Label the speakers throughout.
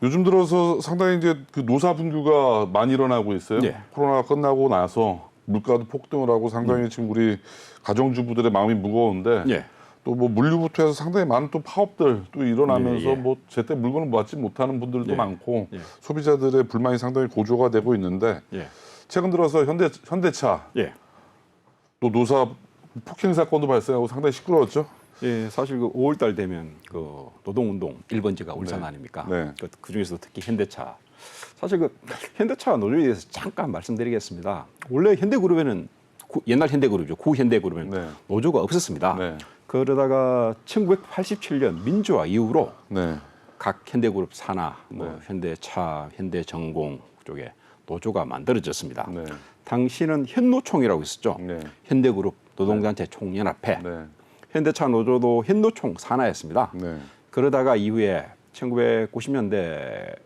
Speaker 1: 요즘 들어서 상당히 이제 그 노사 분규가 많이 일어나고 있어요.
Speaker 2: 네.
Speaker 1: 코로나가 끝나고 나서 물가도 폭등을 하고 상당히 지금 우리 가정주부들의 마음이 무거운데
Speaker 2: 예.
Speaker 1: 또 뭐 물류부터 해서 상당히 많은 또 파업들 또 일어나면서
Speaker 2: 예, 예.
Speaker 1: 뭐 제때 물건을 받지 못하는 분들도
Speaker 2: 예.
Speaker 1: 많고
Speaker 2: 예.
Speaker 1: 소비자들의 불만이 상당히 고조가 되고 있는데
Speaker 2: 예.
Speaker 1: 최근 들어서 현대차
Speaker 2: 예.
Speaker 1: 또 노사 폭행 사건도 발생하고 상당히 시끄러웠죠.
Speaker 2: 예, 사실 그 5월 달 되면 그 노동운동 1번지가 울산
Speaker 1: 네.
Speaker 2: 아닙니까?
Speaker 1: 네.
Speaker 2: 그 중에서도 특히 현대차. 사실 그 현대차 노조에 대해서 잠깐 말씀드리겠습니다. 원래 현대그룹에는 옛날 현대그룹이죠. 구 현대그룹에는
Speaker 1: 네.
Speaker 2: 노조가 없었습니다.
Speaker 1: 네.
Speaker 2: 그러다가 1987년 민주화 이후로
Speaker 1: 네.
Speaker 2: 각 현대그룹 산하, 뭐
Speaker 1: 네.
Speaker 2: 현대차, 현대전공 쪽에 노조가 만들어졌습니다.
Speaker 1: 네.
Speaker 2: 당시는 현노총이라고 있었죠.
Speaker 1: 네.
Speaker 2: 현대그룹 노동단체 총연합회.
Speaker 1: 네.
Speaker 2: 현대차 노조도 현노총 산하였습니다.
Speaker 1: 네.
Speaker 2: 그러다가 이후에 1990년대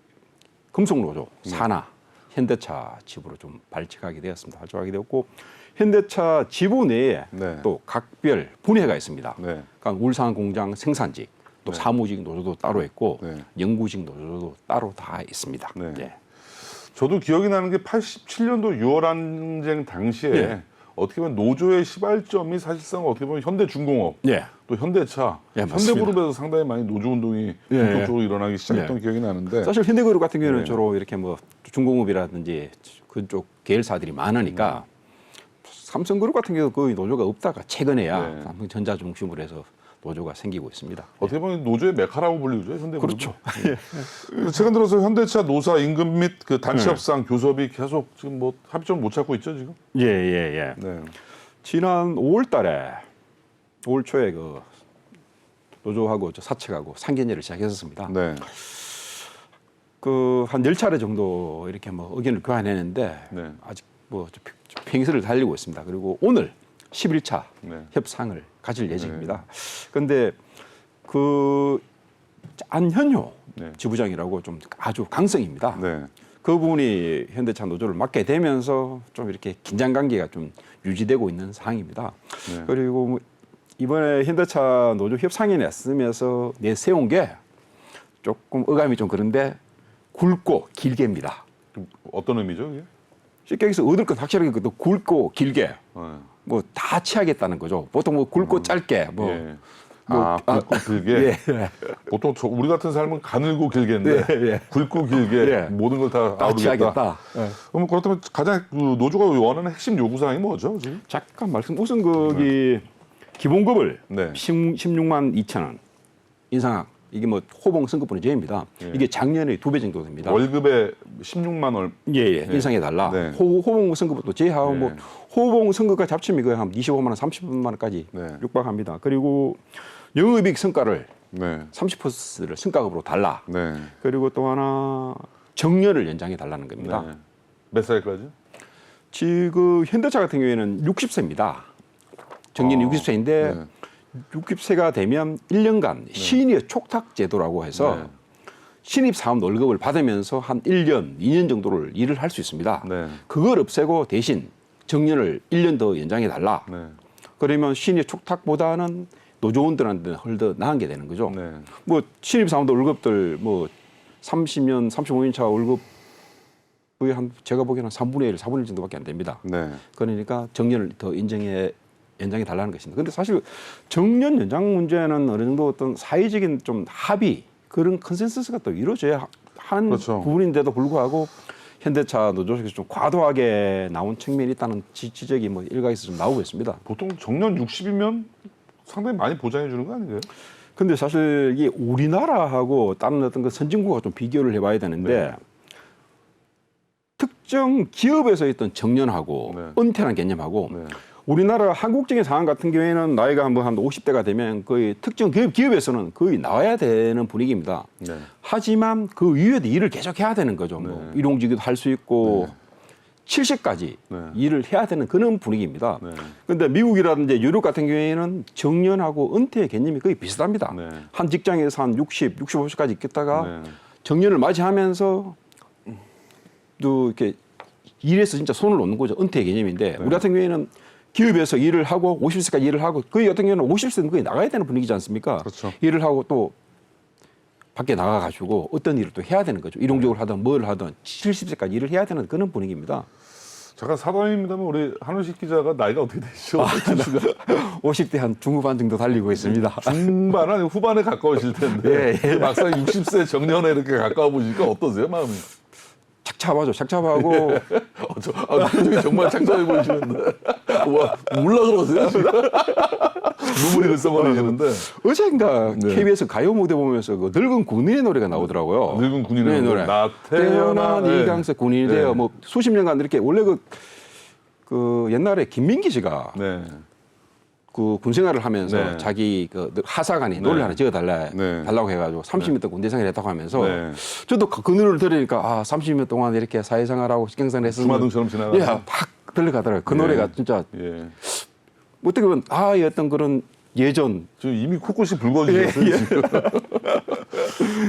Speaker 2: 금속노조 산하 현대차 지부로 좀 발칙하게 되었습니다. 발족하게 되었고 현대차 지부 내에
Speaker 1: 네.
Speaker 2: 또 각별 분해가 있습니다.
Speaker 1: 네.
Speaker 2: 그러니까 울산 공장 생산직, 또
Speaker 1: 네.
Speaker 2: 사무직 노조도 따로 있고
Speaker 1: 네.
Speaker 2: 연구직 노조도 따로 다 있습니다.
Speaker 1: 네.
Speaker 2: 예.
Speaker 1: 저도 기억이 나는 게 87년도 6월 항쟁 당시에
Speaker 2: 예.
Speaker 1: 어떻게 보면 노조의 시발점이 사실상 어떻게 보면 현대중공업
Speaker 2: 예.
Speaker 1: 또 현대차,
Speaker 2: 예, 맞습니다.
Speaker 1: 현대그룹에서 상당히 많이 노조 운동이
Speaker 2: 예,
Speaker 1: 본격적으로 일어나기 시작했던
Speaker 2: 예.
Speaker 1: 기억이 나는데
Speaker 2: 사실 현대그룹 같은 경우는
Speaker 1: 네.
Speaker 2: 주로 이렇게 뭐 중공업이라든지 그쪽 계열사들이 많으니까 삼성그룹 같은 경우 거의 노조가 없다가 최근에야
Speaker 1: 네.
Speaker 2: 삼성전자 중심으로 해서 노조가 생기고 있습니다.
Speaker 1: 어떻게 보면 노조의 메카라고 불리죠 현대그룹.
Speaker 2: 그렇죠.
Speaker 1: 최근 들어서 현대차 노사 임금 및 그 단체
Speaker 2: 네.
Speaker 1: 협상 교섭이 계속 지금 뭐 합의점 못 찾고 있죠 지금.
Speaker 2: 예, 예, 예.
Speaker 1: 네.
Speaker 2: 지난 5월 달에 5월 초에 그 노조하고 저 사측하고 상견례를 시작했었습니다.
Speaker 1: 네.
Speaker 2: 그 한 10차례 정도 이렇게 뭐 의견을 교환했는데
Speaker 1: 네.
Speaker 2: 아직 뭐 팽이설을 달리고 있습니다. 그리고 오늘 11차
Speaker 1: 네.
Speaker 2: 협상을 가질 예정입니다. 그런데 그 안현효
Speaker 1: 네.
Speaker 2: 지부장이라고 좀 아주 강성입니다.
Speaker 1: 네.
Speaker 2: 그 부분이 현대차 노조를 맡게 되면서 좀 이렇게 긴장 관계가 좀 유지되고 있는 상황입니다.
Speaker 1: 네.
Speaker 2: 그리고 뭐 이번에 현대차 노조 협상에 냈으면서 내세운 게 조금 어감이 좀 그런데 굵고 길게입니다.
Speaker 1: 어떤 의미죠 이게?
Speaker 2: 쉽게 얘기해서 얻을 것 확실하게 또 굵고 길게
Speaker 1: 네.
Speaker 2: 뭐 다 취하겠다는 거죠. 보통 뭐 굵고 짧게 뭐
Speaker 1: 예.
Speaker 2: 뭐,
Speaker 1: 굵고 길게.
Speaker 2: 예, 예.
Speaker 1: 보통 우리 같은 삶은 가늘고 길게인데
Speaker 2: 예, 예.
Speaker 1: 굵고 길게
Speaker 2: 예.
Speaker 1: 모든 걸 다
Speaker 2: 다
Speaker 1: 아우르겠다.
Speaker 2: 취하겠다. 예.
Speaker 1: 그럼 그렇다면 가장 그 노조가 원하는 핵심 요구사항이 뭐죠 지금?
Speaker 2: 잠깐 말씀 우선 거기 기본급을
Speaker 1: 네.
Speaker 2: 16만 2천 원 인상 이게 뭐 호봉 승급분의 제입니다.
Speaker 1: 예.
Speaker 2: 이게 작년에 2배 정도 됩니다.
Speaker 1: 월급에 16만 원.
Speaker 2: 예, 예. 인상해 달라.
Speaker 1: 네.
Speaker 2: 호봉 승급도 제하고
Speaker 1: 네.
Speaker 2: 뭐 호봉 승급까지 합치면 이거 한 25만 원, 30만 원까지
Speaker 1: 네.
Speaker 2: 육박합니다. 그리고 영업이익 성과를
Speaker 1: 네.
Speaker 2: 30%를 성과급으로 달라.
Speaker 1: 네.
Speaker 2: 그리고 또 하나 정년을 연장해 달라는 겁니다.
Speaker 1: 네. 몇 살까지?
Speaker 2: 지금 현대차 같은 경우에는 60세입니다. 정년이 60세인데
Speaker 1: 네.
Speaker 2: 60세가 되면 1년간 신입 촉탁 제도라고 해서
Speaker 1: 네.
Speaker 2: 신입 사원 월급을 받으면서 한 1년, 2년 정도를 일을 할 수 있습니다.
Speaker 1: 네.
Speaker 2: 그걸 없애고 대신 정년을 1년 더 연장해 달라.
Speaker 1: 네.
Speaker 2: 그러면 신입 촉탁보다는 노조원들한테는 헐더 나은 게 되는 거죠.
Speaker 1: 네.
Speaker 2: 뭐 신입 사원들 월급들 뭐 30년, 35년 차 월급 거의 한 제가 보기에는 3분의 1, 4분의 1 정도밖에 안 됩니다.
Speaker 1: 네.
Speaker 2: 그러니까 정년을 더 연장해 달라는 것입니다. 그런데 사실 정년 연장 문제는 어느 정도 어떤 사회적인 좀 합의 그런 컨센서스가 또 이루어져야 하는
Speaker 1: 그렇죠.
Speaker 2: 부분인데도 불구하고 현대차 노조에서 좀 과도하게 나온 측면이 있다는 지적이 뭐 일각에서 좀 나오고 있습니다.
Speaker 1: 보통 정년 60이면 상당히 많이 보장해 주는 거 아닌가요?
Speaker 2: 근데 사실 이게 우리나라하고 다른 어떤 그 선진국과 좀 비교를 해봐야 되는데
Speaker 1: 네.
Speaker 2: 특정 기업에서 있던 정년하고
Speaker 1: 네.
Speaker 2: 은퇴라는 개념하고
Speaker 1: 네.
Speaker 2: 우리나라 한국적인 상황 같은 경우에는 나이가 뭐 한 50대가 되면 거의 특정 기업에서는 거의 나와야 되는 분위기입니다.
Speaker 1: 네.
Speaker 2: 하지만 그 이후에도 일을 계속 해야 되는 거죠. 뭐
Speaker 1: 네.
Speaker 2: 일용직도 할 수 있고
Speaker 1: 네.
Speaker 2: 70까지
Speaker 1: 네.
Speaker 2: 일을 해야 되는 그런 분위기입니다.
Speaker 1: 네.
Speaker 2: 그런데 미국이라든지 유럽 같은 경우에는 정년하고 은퇴의 개념이 거의 비슷합니다.
Speaker 1: 네.
Speaker 2: 한 직장에서 한 60, 65세까지 있겠다가
Speaker 1: 네.
Speaker 2: 정년을 맞이하면서 또 이렇게 일해서 진짜 손을 놓는 거죠. 은퇴의 개념인데 우리 같은 경우에는 기업에서 일을 하고 50세까지 일을 하고 거의 같은 경우는 50세는 거의 나가야 되는 분위기지 않습니까?
Speaker 1: 그렇죠.
Speaker 2: 일을 하고 또 밖에 나가가지고 어떤 일을 또 해야 되는 거죠. 일용직을 하든 뭘 하든 70세까지 일을 해야 되는 그런 분위기입니다.
Speaker 1: 잠깐 사담입니다만 우리 한우식 기자가 나이가 어떻게 되시죠?
Speaker 2: 50대 한 중후반 정도 달리고 있습니다.
Speaker 1: 중반 아니 후반에 가까우실 텐데
Speaker 2: 예.
Speaker 1: 막상 60세 정년에 이렇게 가까워 보시니까 어떠세요 마음이?
Speaker 2: 착잡하죠. 착잡하고
Speaker 1: 표정이 정말 착잡해 보이시는데 와 울라 그러세요 지금? 눈물이 글썽거리시는데
Speaker 2: 어젠가
Speaker 1: 네.
Speaker 2: KBS 가요 무대 보면서 그 늙은 군인의 노래가 나오더라고요.
Speaker 1: 늙은 군인의 노래. 나
Speaker 2: 태어난
Speaker 1: 네.
Speaker 2: 이강석 군인이 되어
Speaker 1: 네.
Speaker 2: 뭐 수십 년간 이렇게 원래 그 옛날에 김민기 씨가
Speaker 1: 네.
Speaker 2: 그 군생활을 하면서
Speaker 1: 네.
Speaker 2: 자기 그 하사관이 노래 하나 달라고 해가지고 30년 동안 군대생활 했다고 하면서
Speaker 1: 네.
Speaker 2: 저도 그 노래를 들으니까 30년 동안 이렇게 사회생활하고 직장생활 했으면
Speaker 1: 주마등처럼 지나가는.
Speaker 2: 예, 팍 들려가더라고요. 그
Speaker 1: 예.
Speaker 2: 노래가 진짜
Speaker 1: 예.
Speaker 2: 어떻게 보면 이 어떤 그런 예전
Speaker 1: 지금 이미 코끝이 붉어지셨어요. 지금.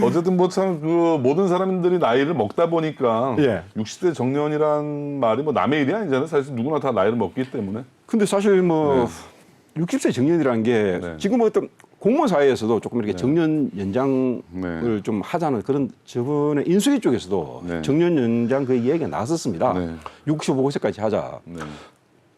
Speaker 1: 어쨌든 뭐 참 그 모든 사람들이 나이를 먹다 보니까
Speaker 2: 예.
Speaker 1: 60대 정년이란 말이 뭐 남의 일이 아니잖아요. 사실 누구나 다 나이를 먹기 때문에.
Speaker 2: 근데 사실 뭐 60세 정년이라는 게
Speaker 1: 네.
Speaker 2: 지금 어떤 공무원 사회에서도 조금 이렇게 정년 연장을
Speaker 1: 네.
Speaker 2: 좀 하자는 그런 저번에 인수위 쪽에서도
Speaker 1: 네.
Speaker 2: 정년 연장 그 얘기가 나왔었습니다.
Speaker 1: 네.
Speaker 2: 65세까지 하자.
Speaker 1: 네.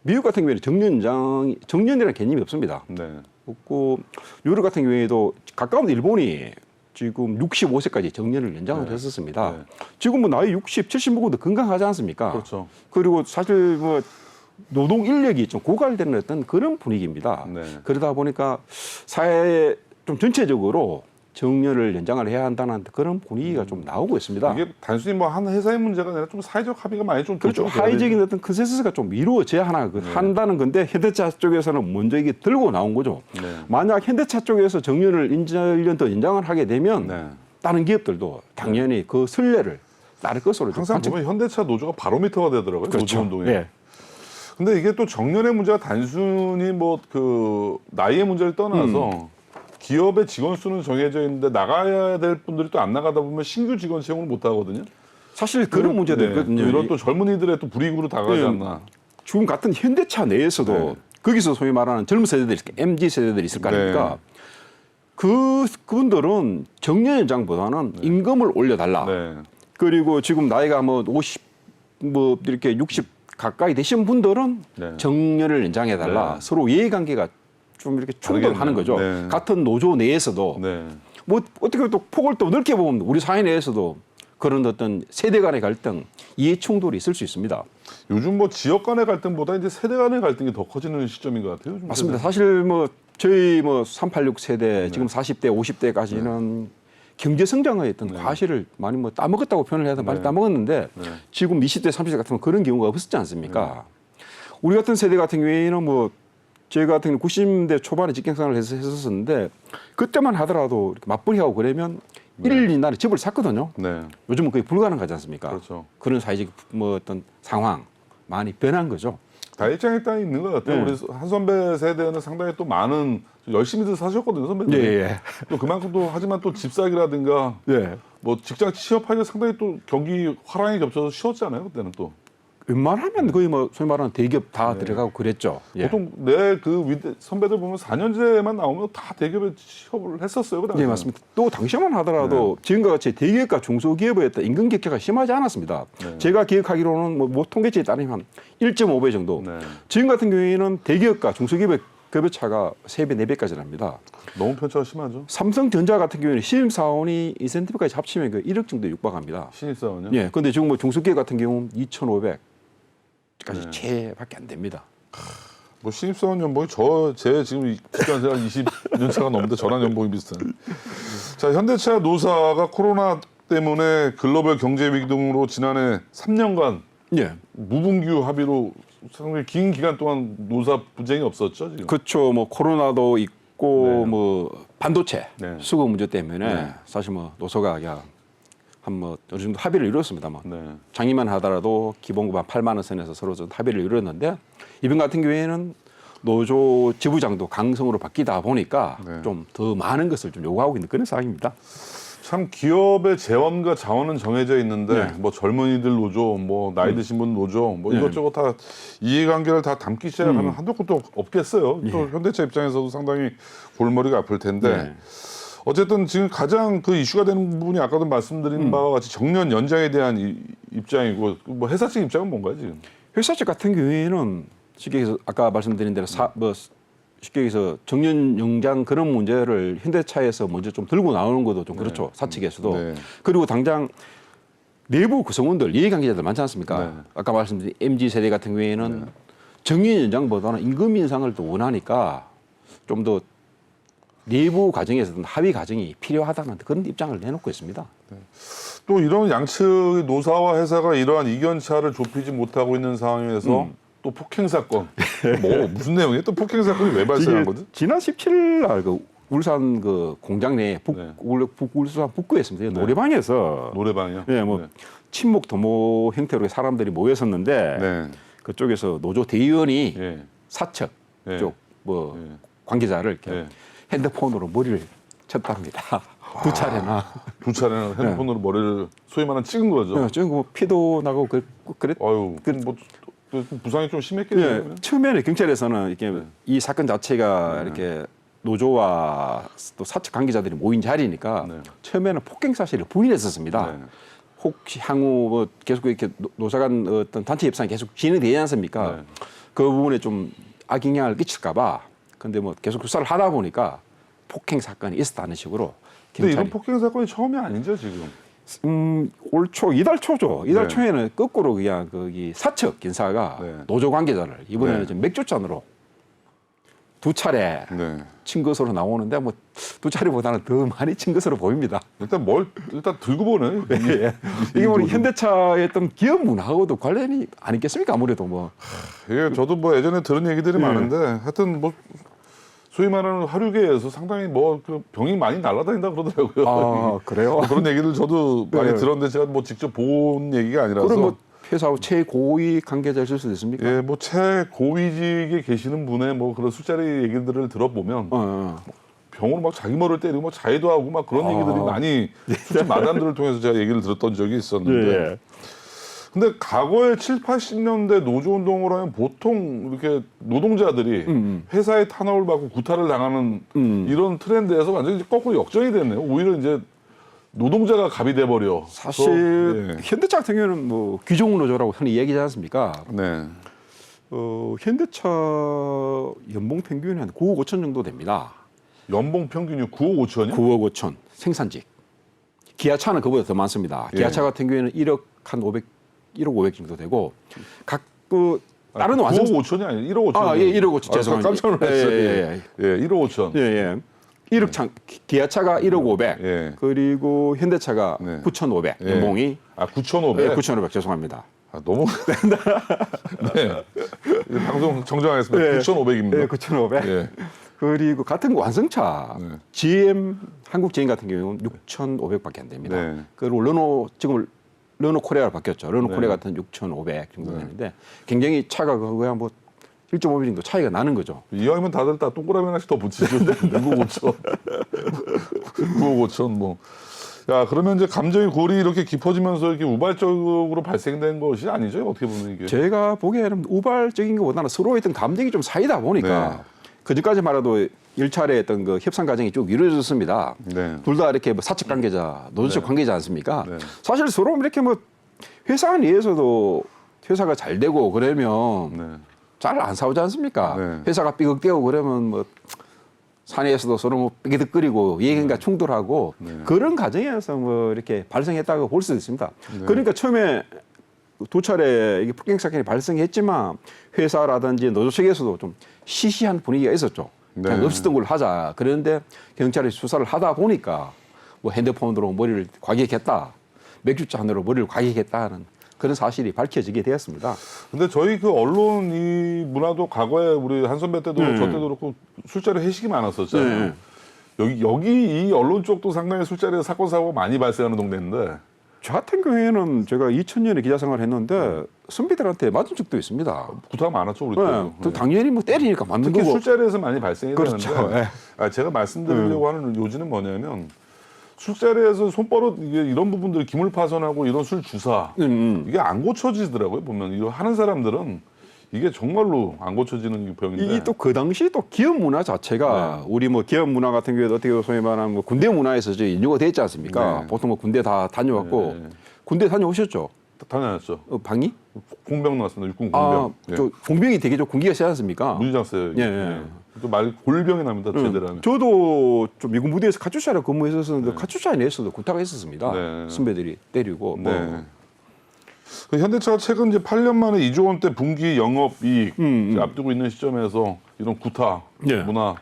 Speaker 2: 미국 같은 경우에는 정년이라는 개념이 없습니다.
Speaker 1: 네.
Speaker 2: 없고 유럽 같은 경우에도 가까운 일본이 지금 65세까지 정년을 연장을
Speaker 1: 네.
Speaker 2: 했었습니다.
Speaker 1: 네.
Speaker 2: 지금 뭐 나이 60, 70 먹어도 건강하지 않습니까?
Speaker 1: 그렇죠.
Speaker 2: 그리고 사실 뭐 노동 인력이 좀 고갈되는 어떤 그런 분위기입니다.
Speaker 1: 네.
Speaker 2: 그러다 보니까 사회 좀 전체적으로 정년을 연장을 해야 한다는 그런 분위기가 좀 나오고 있습니다.
Speaker 1: 이게 단순히 뭐 한 회사의 문제가 아니라 좀 사회적 합의가 많이 좀
Speaker 2: 그렇죠.
Speaker 1: 결정돼야
Speaker 2: 하이적인 어떤 컨센서스가 좀 이루어져야 한다는 건데 현대차 쪽에서는 먼저 이게 들고 나온 거죠.
Speaker 1: 네.
Speaker 2: 만약 현대차 쪽에서 정년을 1년 더 연장을 하게 되면
Speaker 1: 네.
Speaker 2: 다른 기업들도 당연히 그 선례를 따를 것으로 좀
Speaker 1: 항상 보면 현대차 노조가 바로미터가 되더라고요.
Speaker 2: 그렇죠.
Speaker 1: 노조 운동에.
Speaker 2: 예.
Speaker 1: 근데 이게 또 정년의 문제가 단순히 뭐 그 나이의 문제를 떠나서 기업의 직원 수는 정해져 있는데 나가야 될 분들이 또 안 나가다 보면 신규 직원 채용을 못 하거든요.
Speaker 2: 사실 그런 문제도 있거든요.
Speaker 1: 이런 또 젊은이들의 또 불이익으로 다가가지 않나.
Speaker 2: 지금 같은 현대차 내에서도
Speaker 1: 네.
Speaker 2: 거기서 소위 말하는 젊은 세대들이 MZ 세대들이 있을 거 아닙니까? 그분들은 정년 연장보다는 임금을 올려달라.
Speaker 1: 네.
Speaker 2: 그리고 지금 나이가 뭐 50, 뭐 이렇게 60 가까이 되신 분들은
Speaker 1: 네.
Speaker 2: 정년을 연장해달라.
Speaker 1: 네.
Speaker 2: 서로 이해관계가 좀 이렇게 충돌하는 거죠.
Speaker 1: 네.
Speaker 2: 같은 노조 내에서도
Speaker 1: 네.
Speaker 2: 뭐 어떻게 또 폭을 또 넓게 보면 우리 사회 내에서도 그런 어떤 세대 간의 갈등, 이해 충돌이 있을 수 있습니다.
Speaker 1: 요즘 뭐 지역 간의 갈등보다 이제 세대 간의 갈등이 더 커지는 시점인 것 같아요. 요즘
Speaker 2: 맞습니다.
Speaker 1: 세대.
Speaker 2: 사실 뭐 저희 뭐 386 세대 지금 40대, 50대까지는 경제 성장의 어떤 과실을 많이 뭐 따먹었다고 표현을 해야 되나 많이 따먹었는데 지금 20대, 30대 같으면 그런 경우가 없었지 않습니까? 우리 같은 세대 같은 경우에는 뭐 제가 같은 경우 90대 초반에 직장생활을 했었는데 그때만 하더라도 이렇게 맞벌이하고 그러면 일일 이날에 집을 샀거든요.
Speaker 1: 네.
Speaker 2: 요즘은 거의 불가능하지 않습니까?
Speaker 1: 그렇죠.
Speaker 2: 그런 사회적 뭐 어떤 상황 많이 변한 거죠.
Speaker 1: 다 일장일단이 있는 것 같아요.
Speaker 2: 네.
Speaker 1: 우리 한 선배 세대는 상당히 또 많은 열심히들 사셨거든요, 선배들.
Speaker 2: 예.
Speaker 1: 또 그만큼 또 하지만 또 집사기라든가
Speaker 2: 예.
Speaker 1: 뭐 직장 취업하기가 상당히 또 경기 화랑이 겹쳐서 쉬웠잖아요, 그때는 또.
Speaker 2: 웬만하면 거의 뭐 소위 말하는 대기업 다 들어가고 그랬죠. 예.
Speaker 1: 보통 내 그 선배들 보면 4년제만 나오면 다 대기업에 취업을 했었어요, 그 당시에.
Speaker 2: 예, 맞습니다. 또 당시만 하더라도 지금과 같이 대기업과 중소기업의 어떤 임금 격차가 심하지 않았습니다. 제가 기억하기로는 뭐 통계치에 따르면 한 1.5배 정도.
Speaker 1: 네.
Speaker 2: 지금 같은 경우에는 대기업과 중소기업의 급여차가 3배, 4배까지 납니다.
Speaker 1: 너무 편차가 심하죠.
Speaker 2: 삼성전자 같은 경우에는 신입사원이 인센티브까지 합치면 그 1억 정도 육박합니다.
Speaker 1: 신입사원요.
Speaker 2: 예, 근데 지금 뭐 중소기업 같은 경우는 2,500까지 채밖에 안 됩니다.
Speaker 1: 뭐 신입사원 연봉이 제 지금 직장 생활 20년 차가 넘는데 저랑 연봉이 비슷한. 자, 현대차 노사가 코로나 때문에 글로벌 경제 위기 등으로 지난해 3년간
Speaker 2: 예.
Speaker 1: 무분규 합의로 상당히 긴 기간 동안 노사 분쟁이 없었죠, 지금.
Speaker 2: 그렇죠. 뭐 코로나도 있고
Speaker 1: 네.
Speaker 2: 뭐 반도체
Speaker 1: 네.
Speaker 2: 수급 문제 때문에
Speaker 1: 네.
Speaker 2: 사실 뭐 노사가 한 뭐 어느 정도 합의를 이뤘습니다만
Speaker 1: 네.
Speaker 2: 장기만 하더라도 기본급 한 8만 원 선에서 서로 좀 합의를 이뤘는데 이번 같은 경우에는 노조 지부장도 강성으로 바뀌다 보니까
Speaker 1: 네.
Speaker 2: 좀 더 많은 것을 좀 요구하고 있는 그런 상황입니다.
Speaker 1: 참 기업의 재원과 자원은 정해져 있는데
Speaker 2: 네.
Speaker 1: 뭐 젊은이들 노조, 뭐 나이 드신 분 노조, 뭐
Speaker 2: 네.
Speaker 1: 이것저것 다 이해관계를 다 담기 시작하면 한도 끝도 없겠어요. 또 현대차 입장에서도 상당히 골머리가 아플 텐데
Speaker 2: 네.
Speaker 1: 어쨌든 지금 가장 그 이슈가 되는 부분이 아까도 말씀드린 바와 같이 정년 연장에 대한 입장이고 뭐 회사 측 입장은 뭔가요 지금?
Speaker 2: 회사 측 같은 경우에는 쉽게 얘기해서 아까 말씀드린 대로 쉽게 얘기해서 정년 연장 그런 문제를 현대차에서 먼저 좀 들고 나오는 것도 좀 그렇죠. 사측에서도.
Speaker 1: 네.
Speaker 2: 그리고 당장 내부 구성원들, 이해관계자들 많지 않습니까?
Speaker 1: 네.
Speaker 2: 아까 말씀드린 MZ세대 같은 경우에는 정년 연장보다는 임금 인상을 더 원하니까 좀 더 내부 과정에서든 합의 과정이 필요하다는 그런 입장을 내놓고 있습니다.
Speaker 1: 또 이런 양측 노사와 회사가 이러한 이견 차를 좁히지 못하고 있는 상황에서 또 폭행 사건, 뭐 무슨 내용이에요? 또 폭행 사건이 왜 발생한 거지?
Speaker 2: 지난 17일 날 그 울산 그 공장 내에
Speaker 1: 네.
Speaker 2: 울산 북구였습니다. 노래방에서
Speaker 1: 노래방이요?
Speaker 2: 예, 뭐
Speaker 1: 네.
Speaker 2: 친목 도모 형태로 사람들이 모였었는데
Speaker 1: 네.
Speaker 2: 그쪽에서 노조 대의원이
Speaker 1: 예.
Speaker 2: 사측
Speaker 1: 네.
Speaker 2: 쪽 뭐
Speaker 1: 네.
Speaker 2: 관계자를 이렇게
Speaker 1: 네.
Speaker 2: 핸드폰으로 머리를 쳤답니다. 두 차례나.
Speaker 1: 두 차례나 핸드폰으로 머리를 소위 말하는 찍은 거죠.
Speaker 2: 좀 뭐 피도 나고 그랬.
Speaker 1: 아유, 뭐 또 부상이 좀 심했겠네요.
Speaker 2: 예, 처음에는 경찰에서는 이렇게 이 사건 자체가 이렇게 노조와 또 사측 관계자들이 모인 자리니까
Speaker 1: 네.
Speaker 2: 처음에는 폭행 사실을 부인했었습니다.
Speaker 1: 네.
Speaker 2: 혹시 향후 뭐 계속 이렇게 노사 간 어떤 단체 협상이 계속 진행되지 않습니까?
Speaker 1: 네.
Speaker 2: 그 부분에 좀 악영향을 끼칠까봐. 근데 뭐 계속 수사를 하다 보니까 폭행 사건이 있었다는 식으로
Speaker 1: 근데
Speaker 2: 경찰이
Speaker 1: 이런 폭행 사건이 처음이 아니죠 지금.
Speaker 2: 올 초 이달 초죠. 이달
Speaker 1: 네.
Speaker 2: 초에는 거꾸로 그냥 거기 사측 인사가
Speaker 1: 네.
Speaker 2: 노조 관계자를 이번에는
Speaker 1: 네.
Speaker 2: 좀 맥주잔으로 두 차례
Speaker 1: 네.
Speaker 2: 친 것으로 나오는데 뭐 두 차례보다는 더 많이 친 것으로 보입니다.
Speaker 1: 일단 들고 보네.
Speaker 2: 예. 이게 우리 현대차의 어떤 기업 문화하고도 관련이 아니겠습니까? 아무래도 뭐.
Speaker 1: 이게 저도 뭐 예전에 들은 얘기들이 많은데 하여튼 뭐 소위 말하는 화류계에서 상당히 뭐 그 병이 많이 날아다닌다 그러더라고요.
Speaker 2: 아 그래요?
Speaker 1: 뭐 그런 얘기를 저도 많이
Speaker 2: 네.
Speaker 1: 들었는데 제가 뭐 직접 본 얘기가 아니라서.
Speaker 2: 그럼 뭐 회사 최고위 관계자일 수도 있습니까?
Speaker 1: 예, 뭐 최고위직에 계시는 분의 뭐 그런 술자리 얘기들을 들어보면 병으로 막 자기 머리를 때리고 막 자해도 하고 막 그런 얘기들이 많이 술집 마담들을 통해서 제가 얘기를 들었던 적이 있었는데.
Speaker 2: 예.
Speaker 1: 근데 과거에 7, 80년대 노조운동을 하면 보통 이렇게 노동자들이 회사의 탄압을 받고 구타를 당하는 이런 트렌드에서 완전히 이제 거꾸로 역전이 됐네요. 오히려 이제 노동자가 갑이 돼버려.
Speaker 2: 사실
Speaker 1: 예.
Speaker 2: 현대차 같은 경우는 뭐 귀족 노조라고 흔히 얘기하지 않습니까?
Speaker 1: 네.
Speaker 2: 현대차 연봉 평균이 한 9억 5천 정도 됩니다.
Speaker 1: 연봉 평균이 9억 5천이요?
Speaker 2: 9억 5천 생산직. 기아차는 그보다 더 많습니다.
Speaker 1: 예.
Speaker 2: 기아차 같은 경우에는 1억 한 500, 1억 500 정도 되고 각 그 다른
Speaker 1: 9억
Speaker 2: 완성
Speaker 1: 5천이 아니에요. 1억 5천.
Speaker 2: 예, 1억 5천 죄송합니다.
Speaker 1: 깜짝 놀랐어요.
Speaker 2: 예,
Speaker 1: 예, 1억 5천.
Speaker 2: 예. 1억 창 기아차가 1억 500.
Speaker 1: 예.
Speaker 2: 그리고 현대차가
Speaker 1: 네.
Speaker 2: 9,500
Speaker 1: 예.
Speaker 2: 연봉이
Speaker 1: 9,500.
Speaker 2: 9,500 죄송합니다.
Speaker 1: 너무. 네. 방송 정정하겠습니다.
Speaker 2: 예.
Speaker 1: 9,500입니다.
Speaker 2: 예, 9,500.
Speaker 1: 예.
Speaker 2: 그리고 같은 완성차
Speaker 1: 네.
Speaker 2: GM 한국 GM 같은 경우는 6,500밖에 안 됩니다.
Speaker 1: 네.
Speaker 2: 그리고 르노 지금 르노 코리아로 바뀌었죠. 르노
Speaker 1: 네.
Speaker 2: 코리아 같은 6,500 정도 되는데 굉장히 차가 그거야 뭐 1.5배 정도 차이가 나는 거죠.
Speaker 1: 이왕이면 다들 다 동그라미 하나씩 더 붙이죠. 9억 5천. 9억 5천 뭐. 야, 그러면 이제 감정의 골이 이렇게 깊어지면서 이렇게 우발적으로 발생된 것이 아니죠? 어떻게 보면 이게.
Speaker 2: 제가 보기에는 우발적인 것보다는 서로 어떤 감정이 좀 사이다 보니까
Speaker 1: 네.
Speaker 2: 그전까지만 해도 일차례 어떤 그 협상 과정이 쭉 이루어졌습니다.
Speaker 1: 네.
Speaker 2: 둘 다 이렇게 뭐 사측 관계자, 노조적 관계자 않습니까?
Speaker 1: 네.
Speaker 2: 사실 서로 이렇게 뭐 회사 내에서도 회사가 잘 되고 그러면
Speaker 1: 네.
Speaker 2: 잘 안 싸우지 않습니까?
Speaker 1: 네.
Speaker 2: 회사가 삐걱대고 그러면 뭐 사내에서도 서로 뭐 삐기덕거리고 얘기가 충돌하고 그런 과정에서 뭐 이렇게 발생했다고 볼 수도 있습니다. 그러니까 처음에 두 차례 이게 폭행 사건이 발생했지만 회사라든지 노조 측에서도 좀 시시한 분위기가 있었죠. 그냥
Speaker 1: 네.
Speaker 2: 없었던 걸 하자. 그런데 경찰이 수사를 하다 보니까 뭐 핸드폰으로 머리를 과격했다. 맥주잔으로 머리를 과격했다는 그런 사실이 밝혀지게 되었습니다.
Speaker 1: 근데 저희 그 언론 이 문화도 과거에 우리 한 선배 때도 저 때도 그렇고 술자리 회식이 많았었잖아요. 여기 이 언론 쪽도 상당히 술자리에서 사건 사고가 많이 발생하는 동네인데.
Speaker 2: 저 같은 경우에는 제가 2000년에 기자 생활을 했는데 선배들한테 맞은 적도 있습니다.
Speaker 1: 구타가 많았죠 우리
Speaker 2: 네.
Speaker 1: 때도.
Speaker 2: 또 당연히 뭐 때리니까 맞는
Speaker 1: 특히
Speaker 2: 거고.
Speaker 1: 술자리에서 많이 발생이
Speaker 2: 그렇죠.
Speaker 1: 되는데
Speaker 2: 네.
Speaker 1: 제가 말씀드리려고 하는 요지는 뭐냐면 술자리에서 손버릇 이게 이런 부분들이 기물 파손하고 이런 술 주사 이게 안 고쳐지더라고요. 보면 이거 하는 사람들은 이게 정말로 안 고쳐지는 병인데.
Speaker 2: 이게 또 그 당시 또 기업 문화 자체가 우리 뭐 기업 문화 같은 경우에도 어떻게 소위 말하면 뭐 군대 문화에서 이제 인류가 됐지 않습니까?
Speaker 1: 네.
Speaker 2: 보통 뭐 군대 다 다녀왔고
Speaker 1: 네.
Speaker 2: 군대 다녀오셨죠?
Speaker 1: 다녀왔죠.
Speaker 2: 방위?
Speaker 1: 공병 나왔습니다. 육군 공병. 예.
Speaker 2: 저 공병이 되게 좀 군기가 세지 않습니까?
Speaker 1: 무지장세요.
Speaker 2: 예.
Speaker 1: 또말 골병이 납니다. 제대로 하면.
Speaker 2: 저도 좀 미군 부대에서 카투샤를 근무했었는데 카투샤에 내에서도 구타가 있었습니다.
Speaker 1: 네.
Speaker 2: 선배들이 때리고 뭐.
Speaker 1: 네. 그 현대차가 최근 이제 8년 만에 2조 원대 분기 영업이익 이제 앞두고 있는 시점에서 이런 구타
Speaker 2: 예.
Speaker 1: 문화가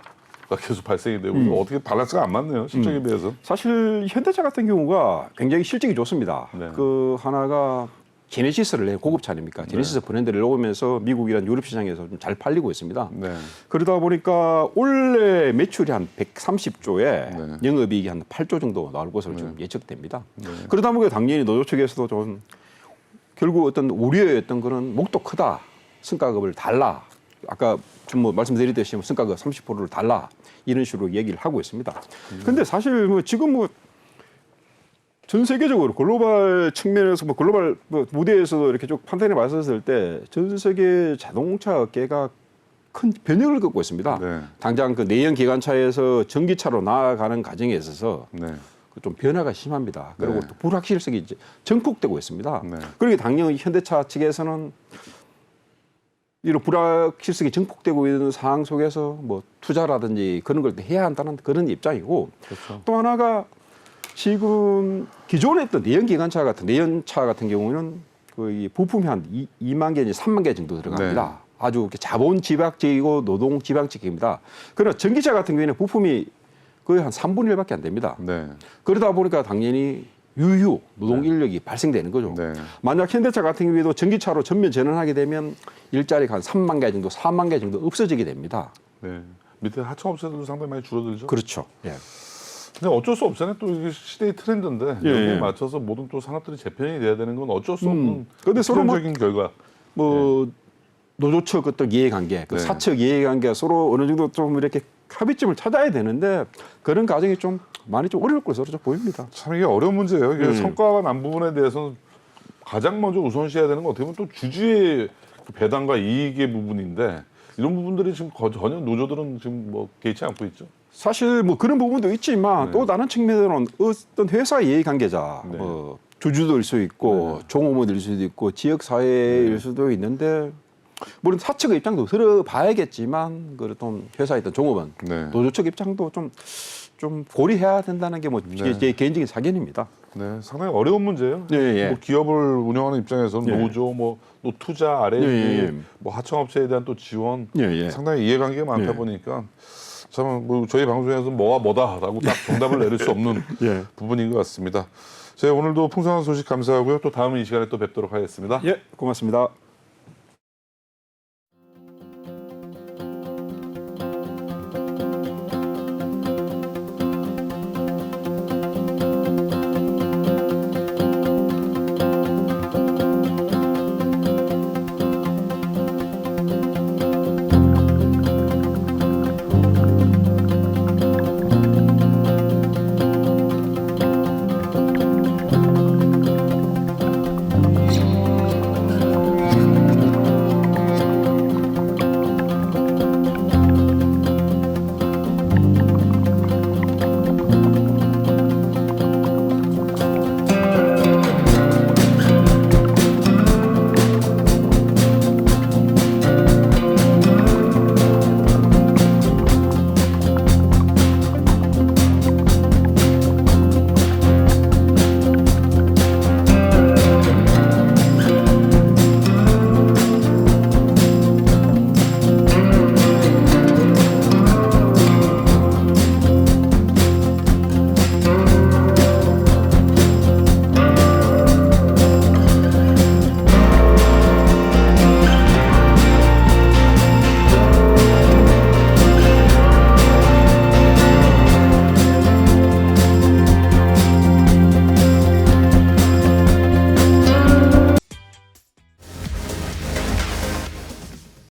Speaker 1: 계속 발생이 되고 어떻게 밸런스가 안 맞네요. 실적에 비해서.
Speaker 2: 사실 현대차 같은 경우가 굉장히 실적이 좋습니다.
Speaker 1: 네.
Speaker 2: 그 하나가 제네시스를 내요. 고급차 아닙니까? 제네시스 브랜드를 넣으면서 미국이란 유럽 시장에서 좀 잘 팔리고 있습니다.
Speaker 1: 네.
Speaker 2: 그러다 보니까 올해 매출이 한 130조에
Speaker 1: 네.
Speaker 2: 영업이익이 한 8조 정도 나올 것으로 지금 예측됩니다. 그러다 보니까 당연히 노조 측에서도 좀 결국 어떤 우려였던 거는 목도 크다. 성과급을 달라. 아까 좀 뭐 말씀드렸듯이 성과급 30%를 달라. 이런 식으로 얘기를 하고 있습니다. 근데 사실 뭐 지금 뭐 전 세계적으로 글로벌 측면에서 뭐 글로벌 뭐 무대에서도 이렇게 쭉 판단해 봤었을 때 전 세계 자동차 업계가 큰 변혁을 겪고 있습니다.
Speaker 1: 네.
Speaker 2: 당장 그 내연 기관차에서 전기차로 나아가는 과정에 있어서
Speaker 1: 네.
Speaker 2: 좀 변화가 심합니다. 그리고
Speaker 1: 네.
Speaker 2: 또 불확실성이 이제 증폭되고 있습니다.
Speaker 1: 네.
Speaker 2: 그러니까 당연히 현대차 측에서는 이런 불확실성이 증폭되고 있는 상황 속에서 뭐 투자라든지 그런 걸 해야 한다는 그런 입장이고
Speaker 1: 그렇죠.
Speaker 2: 또 하나가 지금 기존에 했던 내연기관차 같은 내연차 같은 경우는 거의 부품이 한 2만 개, 3만 개 정도 들어갑니다.
Speaker 1: 네.
Speaker 2: 아주 이렇게 자본 집약적이고 노동 집약적입니다. 그러나 전기차 같은 경우에는 부품이 거의 한 3분의 1밖에 안 됩니다.
Speaker 1: 네.
Speaker 2: 그러다 보니까 당연히 유휴 노동 인력이 발생되는 거죠.
Speaker 1: 네.
Speaker 2: 만약 현대차 같은 경우에도 전기차로 전면 전환하게 되면 일자리가 한 3만 개 정도, 4만 개 정도 없어지게 됩니다.
Speaker 1: 네. 밑에 하청업체들도 상당히 많이 줄어들죠.
Speaker 2: 그렇죠. 예.
Speaker 1: 근데 어쩔 수 없잖아요. 또 이게 시대의 트렌드인데
Speaker 2: 예,
Speaker 1: 여기에
Speaker 2: 예.
Speaker 1: 맞춰서 모든 또 산업들이 재편이 돼야 되는 건 어쩔 수 없는
Speaker 2: 근데 서로 뭐-
Speaker 1: 필연적인 결과.
Speaker 2: 뭐 노조측 어떤 이해관계, 그
Speaker 1: 네.
Speaker 2: 사측 이해관계가 서로 어느 정도 좀 이렇게 합의점을 찾아야 되는데 그런 과정이 좀 많이 좀 어려울 것으로 좀 보입니다.
Speaker 1: 참 이게 어려운 문제예요. 이게 성과가 난 부분에 대해서는 가장 먼저 우선시해야 되는 건 어떻게 보면 또 주주의 배당과 이익의 부분인데 이런 부분들이 지금 전혀 노조들은 지금 뭐 개의치 않고 있죠.
Speaker 2: 사실 뭐 그런 부분도 있지만
Speaker 1: 네.
Speaker 2: 또 다른 측면으로는 어떤 회사 이해관계자,
Speaker 1: 네.
Speaker 2: 뭐 주주도일 수 있고 종업원일 수도 있고 지역 사회일 수도 있는데 물론 사측의 입장도 들어봐야겠지만 그래도 회사에 있던 종업원,
Speaker 1: 네.
Speaker 2: 노조 측 입장도 좀 고려해야 된다는 게 뭐 제 개인적인 사견입니다.
Speaker 1: 네, 상당히 어려운 문제예요.
Speaker 2: 예, 예.
Speaker 1: 뭐 기업을 운영하는 입장에서는
Speaker 2: 예.
Speaker 1: 노조, 또 투자, R&D,
Speaker 2: 예, 예.
Speaker 1: 뭐 하청업체에 대한 또 지원,
Speaker 2: 예, 예.
Speaker 1: 상당히 이해관계가 많다
Speaker 2: 예.
Speaker 1: 보니까 참 뭐 저희 방송에서 뭐가 뭐다라고 딱 정답을 내릴 수 없는
Speaker 2: 예.
Speaker 1: 부분인 것 같습니다. 제가 오늘도 풍성한 소식 감사하고요. 또 다음 이 시간에 또 뵙도록 하겠습니다.
Speaker 2: 예, 고맙습니다.